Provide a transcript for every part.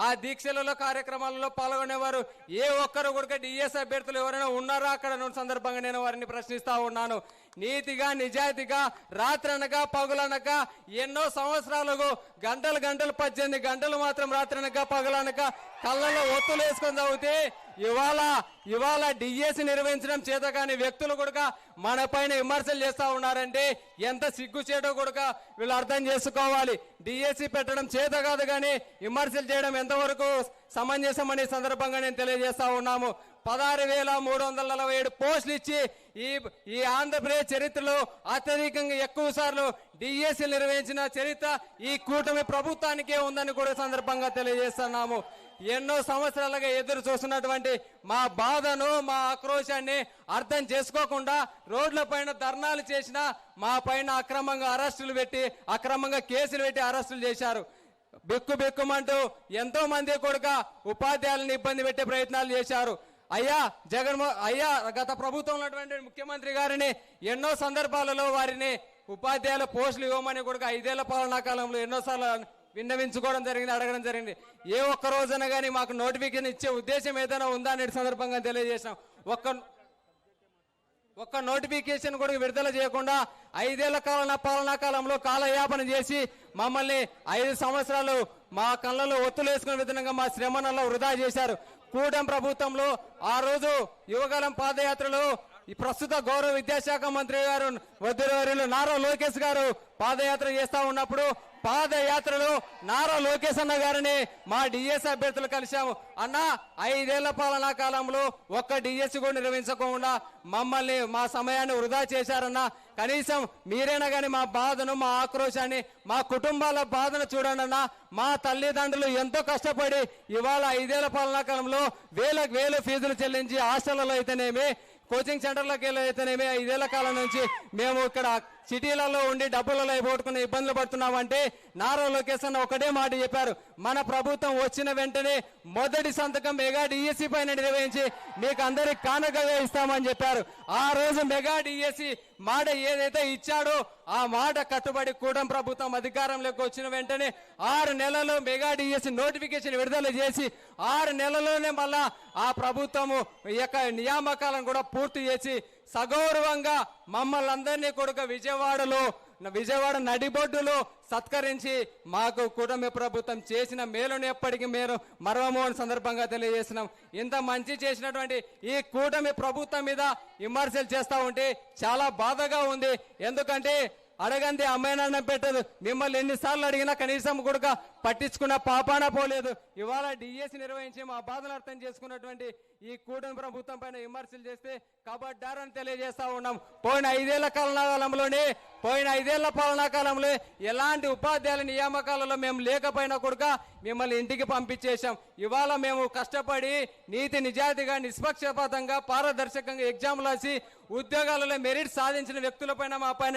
ఆ దీక్షలలో కార్యక్రమాలలో పాల్గొనేవారు ఏ ఒక్కరు కూడా డిఎస్ అభ్యర్థులు ఎవరైనా ఉన్నారా అక్కడ సందర్భంగా నేను వారిని ప్రశ్నిస్తా ఉన్నాను. నీతిగా నిజాయితీగా రాత్రనక పగులనక ఎన్నో సంవత్సరాలకు గంటలు 18 గంటలు మాత్రం రాత్రనక పగులనక కళ్ళలో ఒత్తులు వేసుకొని చదివితే ఇవాళ డిఎస్సి నిర్వహించడం చేత కానీ వ్యక్తులు కూడా మన పైన విమర్శలు చేస్తా ఉన్నారంటే ఎంత సిగ్గుచేటో కూడా వీళ్ళు అర్థం చేసుకోవాలి. డిఎస్సి పెట్టడం చేత కాదు కానీ విమర్శలు చేయడం ఎంతవరకు సమంజసమనే సందర్భంగా నేను తెలియజేస్తా ఉన్నాము. 16,347 పోస్టులు ఇచ్చి ఈ ఆంధ్రప్రదేశ్ చరిత్రలో అత్యధికంగా ఎక్కువ సార్లు డిఎస్సి నిర్వహించిన చరిత్ర ఈ కూటమి ప్రభుత్వానికే ఉందని కూడా సందర్భంగా తెలియజేస్తున్నాము. ఎన్నో సంవత్సరాలుగా ఎదురు చూస్తున్నటువంటి మా బాధను మా ఆక్రోశాన్ని అర్థం చేసుకోకుండా రోడ్ల పైన ధర్నాలు చేసిన మా పైన అక్రమంగా అరెస్టులు పెట్టి అక్రమంగా కేసులు పెట్టి అరెస్టులు చేశారు. బిక్కుమంటూ ఎంతో మంది కూడా ఉపాధ్యాయులను ఇబ్బంది పెట్టే ప్రయత్నాలు చేశారు. అయ్యా గత ప్రభుత్వం ఉన్నటువంటి ముఖ్యమంత్రి గారిని ఎన్నో సందర్భాలలో వారిని ఉపాధ్యాయుల పోస్టులు ఇవ్వమని కూడా 5 ఏళ్ల పాలనా కాలంలో ఎన్నోసార్లు విన్నవించుకోవడం జరిగింది, అడగడం జరిగింది. ఏ ఒక్క రోజున కానీ మాకు నోటిఫికేషన్ ఇచ్చే ఉద్దేశం ఏదైనా ఉందా అనే సందర్భంగా తెలియజేశాం. ఒక్క నోటిఫికేషన్ కూడా విడుదల చేయకుండా 5 ఏళ్ల పాలనా కాలంలో కాలయాపన చేసి మమ్మల్ని 5 సంవత్సరాలు మా కళ్ళలో ఒత్తులు వేసుకునే విధంగా మా శ్రమణలో వృధా చేశారు. కూటమి ప్రభుత్వంలో ఆ రోజు యువగలం పాదయాత్రలో ఈ ప్రస్తుత గౌరవ విద్యాశాఖ మంత్రి గారు వద్దులవారిలో నారా లోకేష్ గారు పాదయాత్ర చేస్తా ఉన్నప్పుడు పాదయాత్రలో నారా లోకేష్ అన్న గారిని మా డిఎస్ అభ్యర్థులు కలిశాము. అన్న 5 ఏళ్ల పాలనా కాలంలో ఒక్క డిఎస్సి కూడా నిర్వహించకుండా మమ్మల్ని మా సమయాన్ని వృధా చేశారన్న, కనీసం మీరైనా కానీ మా బాధను మా ఆక్రోశాన్ని మా కుటుంబాల బాధను చూడండి అన్న. మా తల్లిదండ్రులు ఎంతో కష్టపడి ఇవాళ 5 ఏళ్ల పాలనా కాలంలో వేల ఫీజులు చెల్లించి హాస్టళ్లలో అయితేనేమి కోచింగ్ సెంటర్లకు అయితేనేమి 5 ఏళ్ల కాలం నుంచి మేము ఇక్కడ సిటీలలో ఉండి డబ్బులలో అయిపోట్టుకుని ఇబ్బందులు పడుతున్నామంటే నారా లోకేష్ అన్న ఒకటే మాట చెప్పారు. మన ప్రభుత్వం వచ్చిన వెంటనే మొదటి సంతకం మెగా డిఎస్సి పైన నిర్వహించి మీకు అందరికి కానుకగా ఇస్తామని చెప్పారు. ఆ రోజు మెగా డిఎస్సి మాట ఏదైతే ఇచ్చాడో ఆ మాట కట్టుబడి కూటమి ప్రభుత్వం అధికారంలోకి వచ్చిన వెంటనే 6 నెలల్లో మెగా డిఎస్సి నోటిఫికేషన్ విడుదల చేసి 6 నెలల్లోనే మళ్ళా ఆ ప్రభుత్వము యొక్క నియామకాలను కూడా పూర్తి చేసి సగౌరవంగా మమ్మల్ని అందరినీ కూడా విజయవాడ నడిబొడ్డులో సత్కరించి మాకు కూటమి ప్రభుత్వం చేసిన మేలుని ఎప్పటికీ మేము మరవము అని సందర్భంగా తెలియజేస్తున్నాం. ఇంత మంచి చేసినటువంటి ఈ కూటమి ప్రభుత్వం మీద విమర్శలు చేస్తూ ఉంటే చాలా బాధగా ఉంది. ఎందుకంటే అడగంది అమ్మాయినన్నం పెట్టదు. మిమ్మల్ని ఎన్నిసార్లు అడిగినా కనీసం కూడా పట్టించుకున్న పాపాన పోలేదు. ఇవాళ డిఎస్సి నిర్వహించి మా బాధలు అర్థం చేసుకున్నటువంటి ఈ కూటమి ప్రభుత్వం పైన విమర్శలు చేస్తే కబడ్డారని తెలియజేస్తా ఉన్నాం. పోయిన 5 ఏళ్ల పాలనా కాలంలో ఎలాంటి ఉపాధ్యాయుల నియామకాలలో మేము లేకపోయినా కూడా మిమ్మల్ని ఇంటికి పంపించేశాం. ఇవాళ మేము కష్టపడి నీతి నిజాయితీగా నిష్పక్షపాతంగా పారదర్శకంగా ఎగ్జామ్లు రాసి ఉద్యోగాలలో మెరిట్ సాధించిన వ్యక్తులపైన మా పైన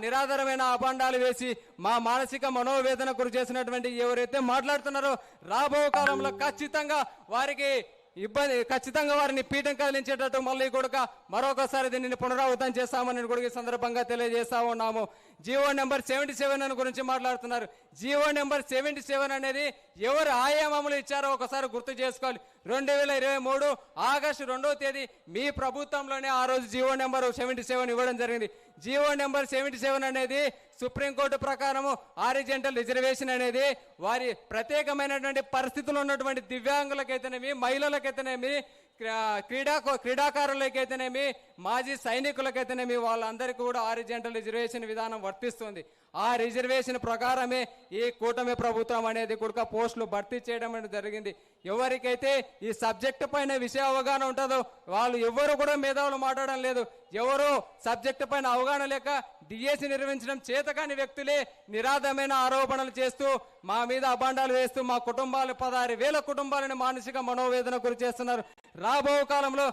నిరాధారమైన అభండాలు వేసి మా మానసిక మనోవేదన గురి చేసినటువంటి ఎవరైతే మాట్లాడుతున్నారో రాబో కాలంలో ఖచ్చితంగా వారిని పీఠం కదిలించేటట్టు మళ్ళీ కూడా మరొకసారి దీనిని పునరావృతం చేస్తామని కూడా ఈ సందర్భంగా తెలియజేస్తా ఉన్నాము. జీవో నెంబర్ 77 గురించి మాట్లాడుతున్నారు. జీవో నెంబర్ 77 అనేది ఎవరు ఆయామములు ఇచ్చారో ఒకసారి గుర్తు చేసుకోవాలి. 2023 ఆగస్టు 2వ తేదీ మీ ప్రభుత్వంలోనే ఆ రోజు జీవో నెంబర్ 77 ఇవ్వడం జరిగింది. జీవో నెంబర్ 77 అనేది సుప్రీంకోర్టు ప్రకారము ఆరిజెంటల్ రిజర్వేషన్ అనేది వారి ప్రత్యేకమైనటువంటి పరిస్థితులు ఉన్నటువంటి దివ్యాంగులకైతేనేమి మహిళలకైతేనేమి క్రీడాకారులకైతేనేమి మాజీ సైనికులకైతేనేమి వాళ్ళందరికీ కూడా ఆరిజెంటల్ రిజర్వేషన్ విధానం వర్తిస్తుంది. ఆ రిజర్వేషన్ ప్రకారమే ఈ కూటమి ప్రభుత్వం అనేది కూడా పోస్టులు భర్తీ చేయడం అనేది జరిగింది. ఎవరికైతే ఈ సబ్జెక్టు పైన విషయ అవగాహన ఉంటుందో వాళ్ళు ఎవరు కూడా మేధావులు మాట్లాడడం లేదు. ఎవరు సబ్జెక్టు పైన అవగాహన లేక డిఎస్సి నిర్వహించడం చేతకాని వ్యక్తులే నిరాధమైన ఆరోపణలు చేస్తూ మా మీద అభాండాలు వేస్తూ మా కుటుంబాలు 16,000 కుటుంబాలను మానసిక మనోవేదన గురి చేస్తున్నారు. రాబో కాలంలో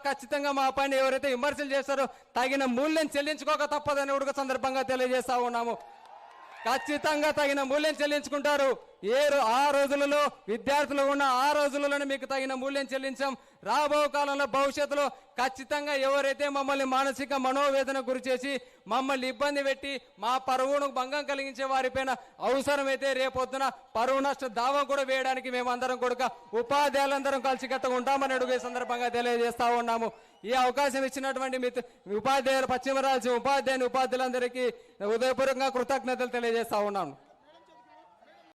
ఖచ్చితంగా మా పైన ఎవరైతే విమర్శలు చేస్తారో తగిన మూల్యం చెల్లించుకోక తప్పదని కూడా సందర్భంగా తెలియజేస్తా ఉన్నాము. ఖచ్చితంగా తగిన మూల్యం చెల్లించుకుంటారు. ఆ రోజులలో విద్యార్థులు ఉన్న ఆ రోజులలోనే మీకు తగిన మూల్యం చెల్లించాం. రాబో కాలంలో భవిష్యత్తులో ఖచ్చితంగా ఎవరైతే మమ్మల్ని మానసిక మనోవేదన గురి చేసి మమ్మల్ని ఇబ్బంది పెట్టి మా పరువును భంగం కలిగించే వారిపైన అవసరమైతే రేపొద్దున పరువు నష్ట దావా కూడా వేయడానికి మేమందరం కూడా ఉపాధ్యాయులందరం కలిసికట్టుగా ఉంటామని అడుగు ఈ సందర్భంగా తెలియజేస్తా ఉన్నాము. ఈ అవకాశం ఇచ్చినటువంటి ఉపాధ్యాయులు పశ్చిమ రాజ్యం ఉపాధ్యాయులందరికీ హృదయపూర్వకంగా కృతజ్ఞతలు తెలియజేస్తా ఉన్నాను.